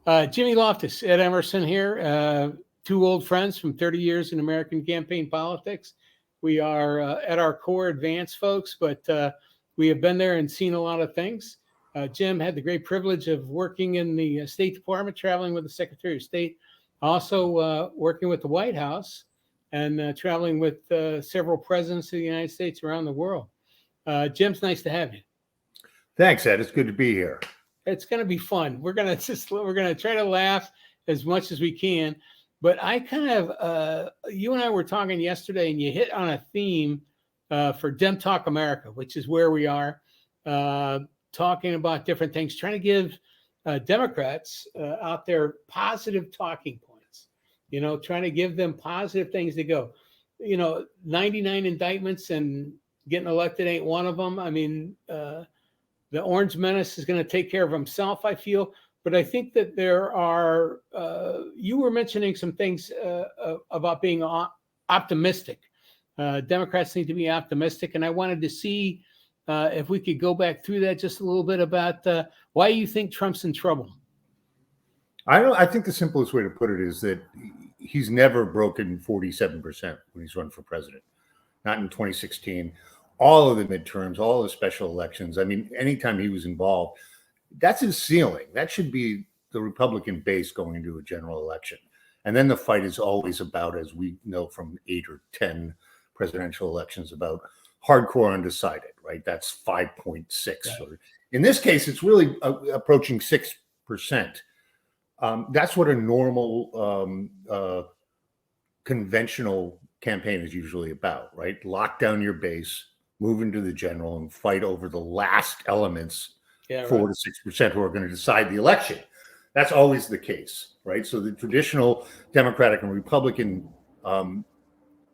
Jimmy Loftus, Ed Emerson here, two old friends from 30 years in American campaign politics. We are at our core advanced folks, but we have been there and seen a lot of things. Jim had the great privilege of working in the State Department, traveling with the Secretary of State, also working with the White House and traveling with several presidents of the United States around the world. Jim's nice to have you. Thanks, Ed. It's good to be here. It's going to be fun. We're going to try to laugh as much as we can. But I kind of, you and I were talking yesterday, and you hit on a theme for Dem Talk America, which is where we are talking about different things, trying to give Democrats out there positive talking points. You know, trying to give them positive things to go. 99 indictments and getting elected ain't one of them. I mean, the Orange Menace is going to take care of himself, I feel. But I think that there are, you were mentioning some things about being optimistic. Democrats need to be optimistic. And I wanted to see if we could go back through that just a little bit about why you think Trump's in trouble. I think the simplest way to put it is that he's never broken 47% when he's run for president. Not in 2016. All of the midterms, all the special elections. I mean, anytime he was involved, that's his ceiling. That should be the Republican base going into a general election. And then the fight is always about, as we know from 8 or 10 presidential elections, about hardcore undecided, right? That's 5.6. Right. Or in this case, it's really approaching 6%. That's what a normal conventional campaign is usually about, right? Lock down your base, move into the general, and fight over the last elements, 4 to 6% who are going to decide the election. That's always the case, right? So the traditional Democratic and Republican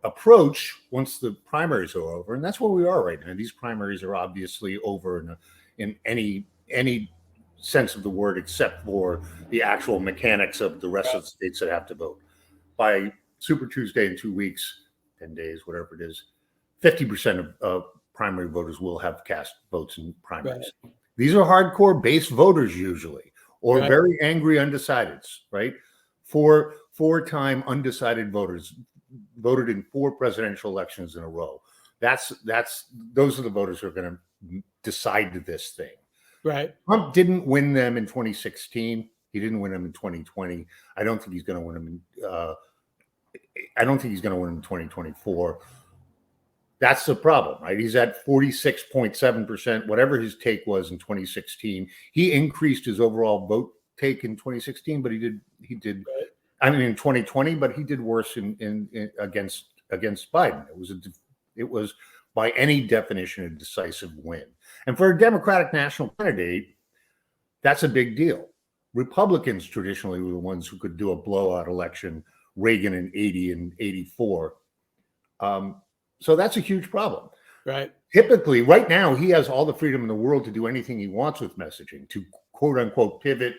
approach, once the primaries are over, and that's where we are right now. These primaries are obviously over in any sense of the word, except for the actual mechanics of the rest of the states that have to vote. By Super Tuesday in 2 weeks, 10 days, whatever it is, 50% of primary voters will have cast votes in primaries. Right. These are hardcore base voters usually, or very angry undecideds, right? Four-time undecided voters voted in 4 presidential elections in a row. Those are the voters who are going to decide this thing. Right. Trump didn't win them in 2016. He didn't win them in 2020. I don't think he's going to win them I don't think he's going to win in 2024. That's the problem, right? He's at 46.7%, whatever his take was in 2016. He increased his overall vote take in 2016, but he did. I mean, in 2020, but he did worse in against Biden. It was by any definition a decisive win. And for a Democratic national candidate, that's a big deal. Republicans traditionally were the ones who could do a blowout election. Reagan in 80 and 84. So that's a huge problem. Right. Typically, right now, he has all the freedom in the world to do anything he wants with messaging, to quote unquote pivot,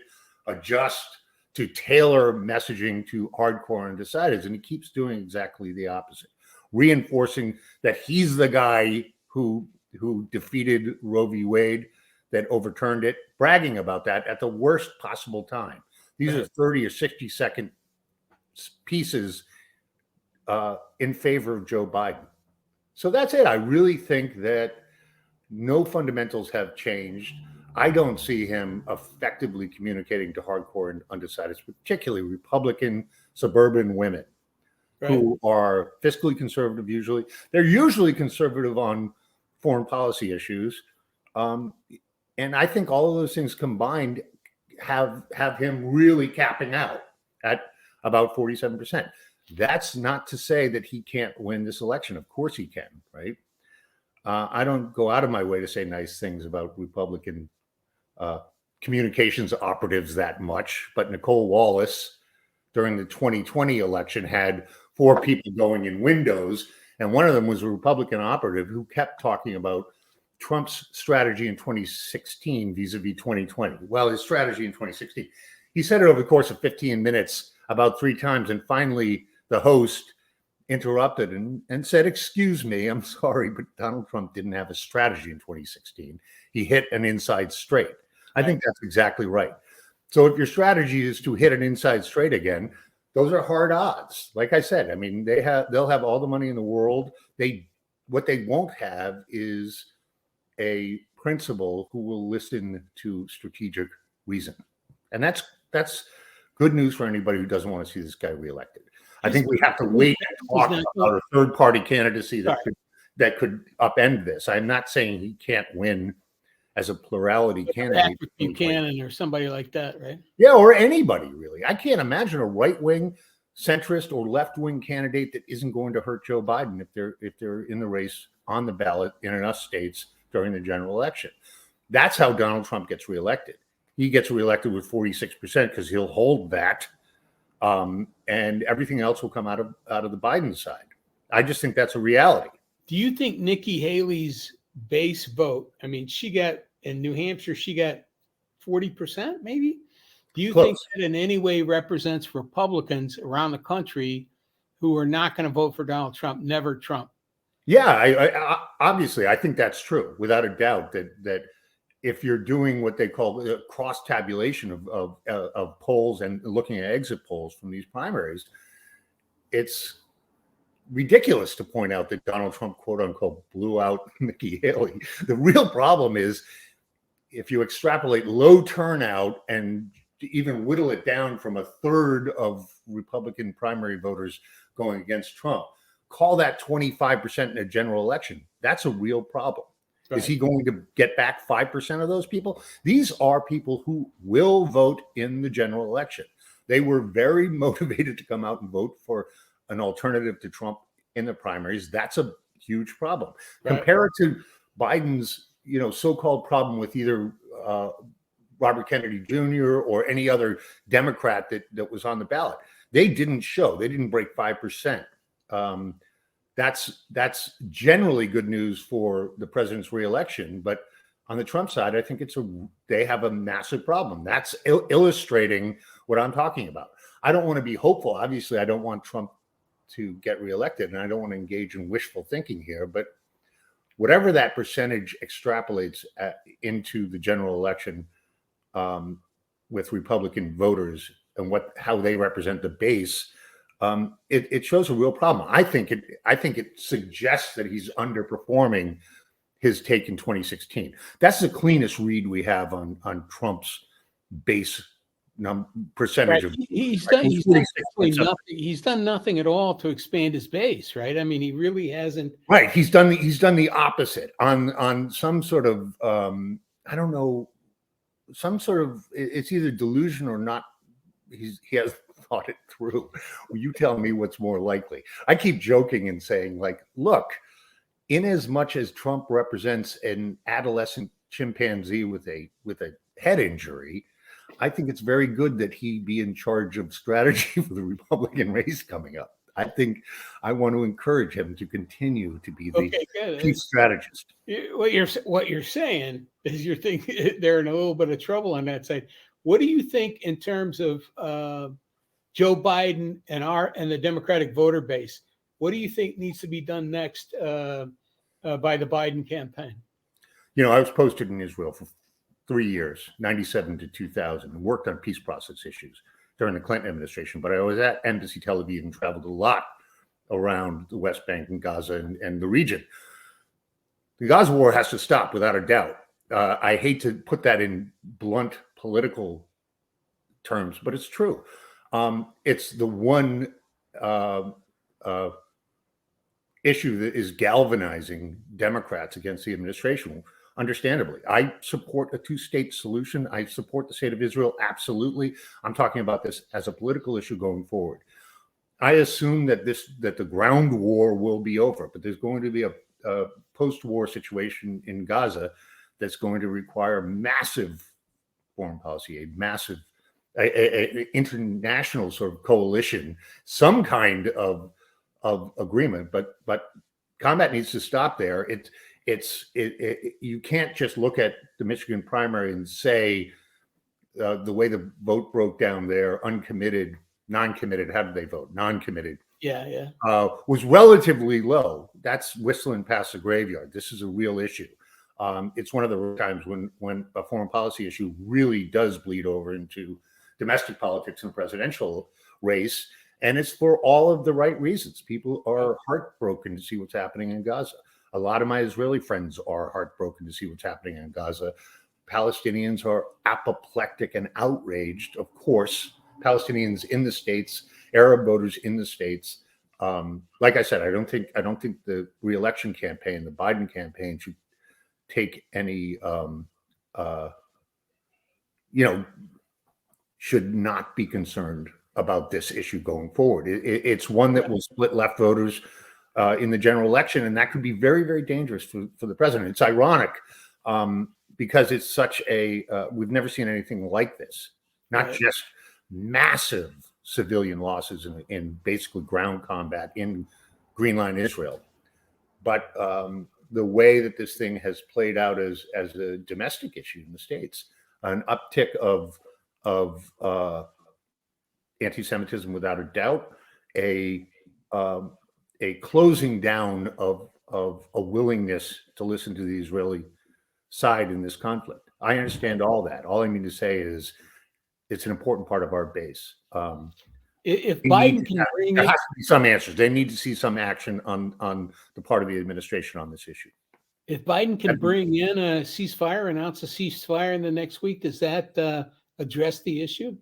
adjust, to tailor messaging to hardcore undecideds. And he keeps doing exactly the opposite, reinforcing that he's the guy who defeated Roe v. Wade, that overturned it, bragging about that at the worst possible time. These are 30 or 60-second pieces in favor of Joe Biden. So that's it. I really think that no fundamentals have changed. I don't see him effectively communicating to hardcore and undecideds, particularly Republican suburban women who are fiscally conservative usually. They're usually conservative on foreign policy issues. And I think all of those things combined have him really capping out at about 47%. That's not to say that he can't win this election. Of course he can, right? I don't go out of my way to say nice things about Republican communications operatives that much, but Nicole Wallace during the 2020 election had 4 people going in windows, and one of them was a Republican operative who kept talking about Trump's strategy in 2016 vis-a-vis 2020. Well, his strategy in 2016, he said it over the course of 15 minutes about 3 times, and finally the host interrupted and said, "Excuse me, I'm sorry, but Donald Trump didn't have a strategy in 2016. He hit an inside straight." I think that's exactly right. So if your strategy is to hit an inside straight again, those are hard odds. Like I said, I mean, they'll have all the money in the world. What they won't have is a principal who will listen to strategic reason. And that's good news for anybody who doesn't want to see this guy reelected. I think we have to wait and talk about a third party candidacy that could upend this. I'm not saying he can't win as a plurality candidate. Buchanan or somebody like that, right? Yeah, or anybody really. I can't imagine a right-wing, centrist, or left-wing candidate that isn't going to hurt Joe Biden if they're in the race on the ballot in enough states during the general election. That's how Donald Trump gets reelected. He gets reelected with 46% because he'll hold that, and everything else will come out of the Biden side. I just think that's a reality. Do you think Nikki Haley's base vote? I mean, she got in New Hampshire, she got 40%, maybe. Do you think that in any way represents Republicans around the country who are not going to vote for Donald Trump, never Trump? Yeah, I obviously I think that's true, without a doubt. That if you're doing what they call cross tabulation of polls and looking at exit polls from these primaries, it's ridiculous to point out that Donald Trump, quote unquote, blew out Nikki Haley. The real problem is if you extrapolate low turnout and even whittle it down from a third of Republican primary voters going against Trump, call that 25% in a general election. That's a real problem. Right. Is he going to get back 5% of those people? These are people who will vote in the general election. They were very motivated to come out and vote for an alternative to Trump in the primaries. That's a huge problem. Right. Compare it to Biden's, so-called problem with either Robert Kennedy Jr. or any other Democrat that was on the ballot. They didn't break 5%. That's generally good news for the president's reelection, but on the Trump side, I think they have a massive problem. That's illustrating what I'm talking about. I don't want to be hopeful. Obviously, I don't want Trump to get reelected, and I don't want to engage in wishful thinking here, but whatever that percentage extrapolates into the general election with Republican voters and how they represent the base, it shows a real problem. I think it suggests that he's underperforming his take in 2016. That's the cleanest read we have on Trump's base percentage. Right. He's done nothing at all to expand his base, right? I mean, he really hasn't. Right. He's done the opposite on some sort of I don't know, some sort of, it's either delusion or not. He has thought it through. You tell me what's more likely. I keep joking and saying, like, look, in as much as Trump represents an adolescent chimpanzee with a head injury, I think it's very good that he be in charge of strategy for the Republican race coming up. I think I want to encourage him to continue to be the chief strategist. What you're saying is you're thinking they're in a little bit of trouble on that side. What do you think in terms of Joe Biden and the Democratic voter base? What do you think needs to be done next by the Biden campaign? I was posted in Israel for 3 years, 97 to 2000, and worked on peace process issues during the Clinton administration. But I was at Embassy Tel Aviv and traveled a lot around the West Bank and Gaza and the region. The Gaza war has to stop without a doubt. I hate to put that in blunt political terms, but it's true. It's the one issue that is galvanizing Democrats against the administration. Understandably, I support a two-state solution. I support the state of Israel. Absolutely. I'm talking about this as a political issue going forward. I assume that the ground war will be over, but there's going to be a post-war situation in Gaza that's going to require massive foreign policy, a massive international sort of coalition, some kind of agreement. But combat needs to stop there. You can't just look at the Michigan primary and say the way the vote broke down there, uncommitted, non-committed. How did they vote? Non-committed. Yeah. Was relatively low. That's whistling past the graveyard. This is a real issue. It's one of the times when a foreign policy issue really does bleed over into domestic politics and presidential race. And it's for all of the right reasons. People are heartbroken to see what's happening in Gaza. A lot of my Israeli friends are heartbroken to see what's happening in Gaza. Palestinians are apoplectic and outraged, of course. Palestinians in the States, Arab voters in the States. Like I said, I don't think the re-election campaign, the Biden campaign, should take any, should not be concerned about this issue going forward. It's one that will split left voters in the general election, and that could be very, very dangerous for the president. It's ironic because it's such a we've never seen anything like this. Not just massive civilian losses in basically ground combat in Green Line Israel, but the way that this thing has played out as a domestic issue in the States, an uptick of anti-Semitism without a doubt, a closing down of a willingness to listen to the Israeli side in this conflict. I understand all that. All I mean to say is it's an important part of our base. If Biden can bring there has to be some answers. They need to see some action on the part of the administration on this issue. If Biden can bring in a ceasefire, announce a ceasefire in the next week, does that address the issue?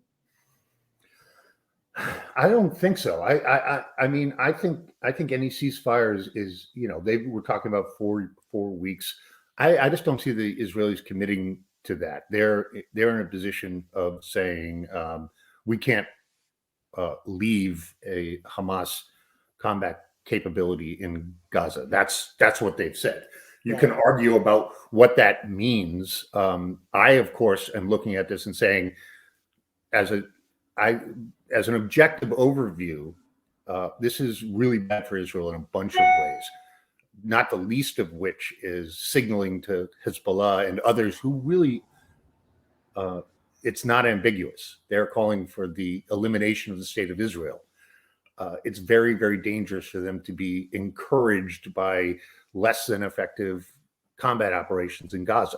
I don't think so. I mean, I think any ceasefire is they were talking about four weeks. I just don't see the Israelis committing to that. They're in a position of saying we can't leave a Hamas combat capability in Gaza. That's what they've said. You can argue about what that means. I, of course, am looking at this and saying, as an objective overview, this is really bad for Israel in a bunch of ways, not the least of which is signaling to Hezbollah and others who really, it's not ambiguous. They're calling for the elimination of the state of Israel. It's very, very dangerous for them to be encouraged by less than effective combat operations in Gaza.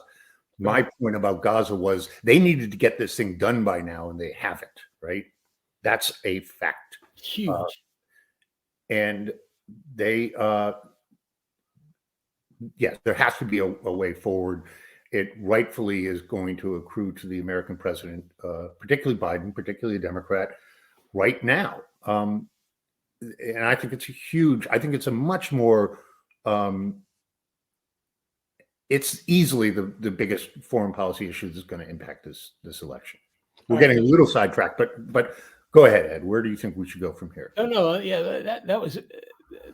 My point about Gaza was they needed to get this thing done by now, and they haven't, right? That's a fact. Huge. And they, yes, there has to be a way forward. It rightfully is going to accrue to the American president, particularly Biden, particularly a Democrat, right now. And I think it's it's a much more, it's easily the biggest foreign policy issue that's going to impact this election. We're getting a little sidetracked, but go ahead, Ed. Where do you think we should go from here? No, yeah, that was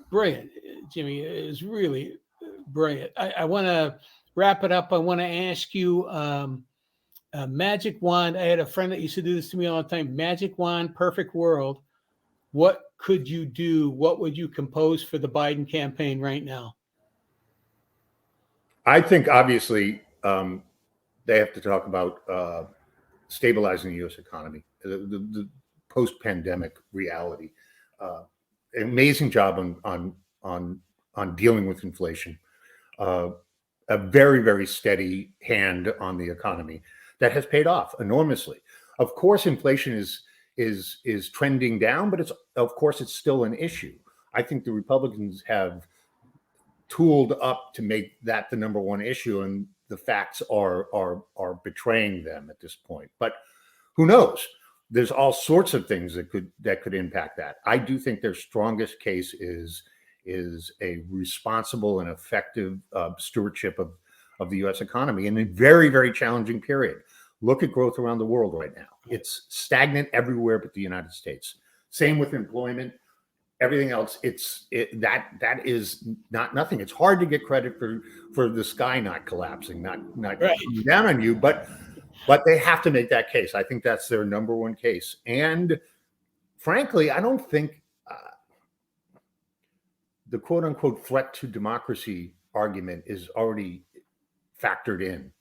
brilliant, Jimmy. It was really brilliant. I want to wrap it up. I want to ask you, a magic wand. I had a friend that used to do this to me all the time. Magic wand, perfect world. What could you do? What would you compose for the Biden campaign right now? I think obviously they have to talk about stabilizing the U.S. economy, the post-pandemic reality. Amazing job on dealing with inflation. A very, very steady hand on the economy that has paid off enormously. Of course, inflation is trending down, but it's still an issue. I think the Republicans have tooled up to make that the number one issue, and the facts are betraying them at this point. But who knows? There's all sorts of things that could impact that. I do think their strongest case is a responsible and effective stewardship of the U.S. economy in a very, very challenging period. Look at growth around the world right now. It's stagnant everywhere but the United States. Same with employment. Everything else, that is not nothing. It's hard to get credit for the sky not collapsing, not coming down on you, but they have to make that case. I think that's their number one case. And frankly, I don't think the quote unquote threat to democracy argument is already factored in.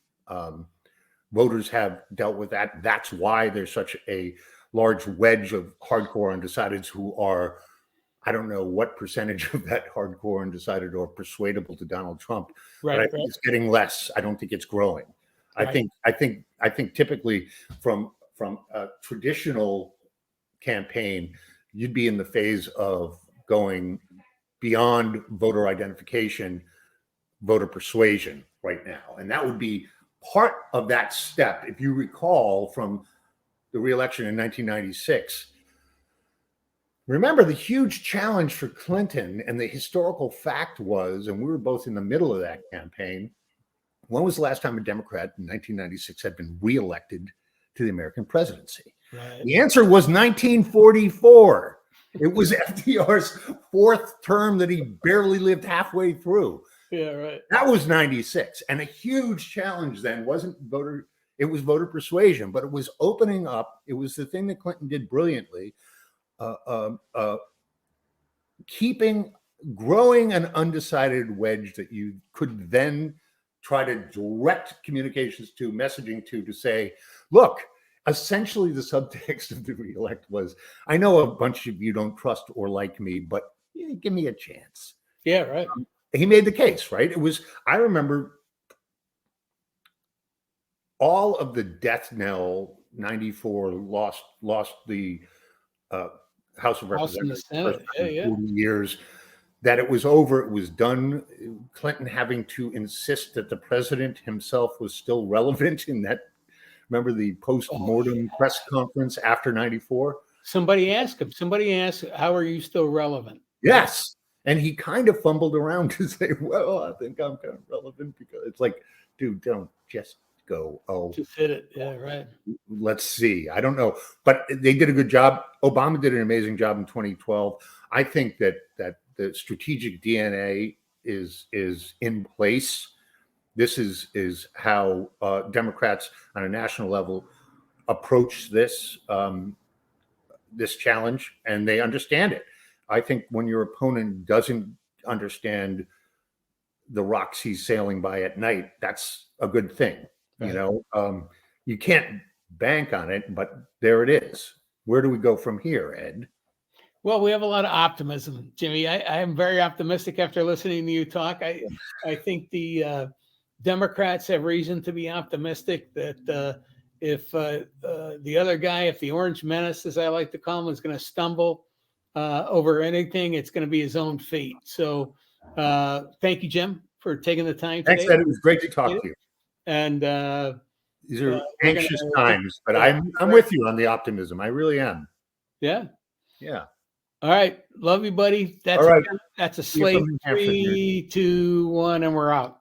Voters have dealt with that. That's why there's such a large wedge of hardcore undecideds who are I don't know what percentage of that hardcore undecided or persuadable to Donald Trump, but I think it's getting less. I don't think it's growing. I think typically from a traditional campaign, you'd be in the phase of going beyond voter identification, voter persuasion right now. And that would be part of that step. If you recall from the re-election in 1996, remember the huge challenge for Clinton, and the historical fact was, and we were both in the middle of that campaign, when was the last time a Democrat in 1996 had been re-elected to the American presidency? Right. The answer was 1944. It was FDR's fourth term that he barely lived halfway through. Yeah, right. That was 96. And a huge challenge then wasn't it was voter persuasion, but it was opening up. It was the thing that Clinton did brilliantly, growing an undecided wedge that you could then try to direct communications to, messaging to say, look, essentially the subtext of the re-elect was, I know a bunch of you don't trust or like me, but give me a chance. Yeah, right. He made the case, right? I remember all of the death knell, 94 lost the House of Representatives for 40 years, that it was over, it was done. Clinton having to insist that the president himself was still relevant in that. Remember the post-mortem press conference after 94? Somebody asked him, how are you still relevant? Yes. And he kind of fumbled around to say, well, I think I'm kind of relevant, because it's like, dude, don't just go, just hit it. Yeah, right. Let's see. I don't know. But they did a good job. Obama did an amazing job in 2012. I think that the strategic DNA is in place. This is how Democrats on a national level approach this challenge, and they understand it. I think when your opponent doesn't understand the rocks he's sailing by at night, that's a good thing. Right. You can't bank on it, but there it is. Where do we go from here, Ed? Well, we have a lot of optimism, Jimmy. I am very optimistic after listening to you talk. I think the Democrats have reason to be optimistic that if the other guy, if the Orange Menace, as I like to call him, is going to stumble over anything, it's going to be his own fate. So thank you, Jim, for taking the time today. Thanks, Ed. It was great to talk to you. And these are anxious times, but I'm with you on the optimism. I really am. Yeah. Yeah. All right. Love you, buddy. That's all right. That's a slate. 3, 2, 1, and we're out.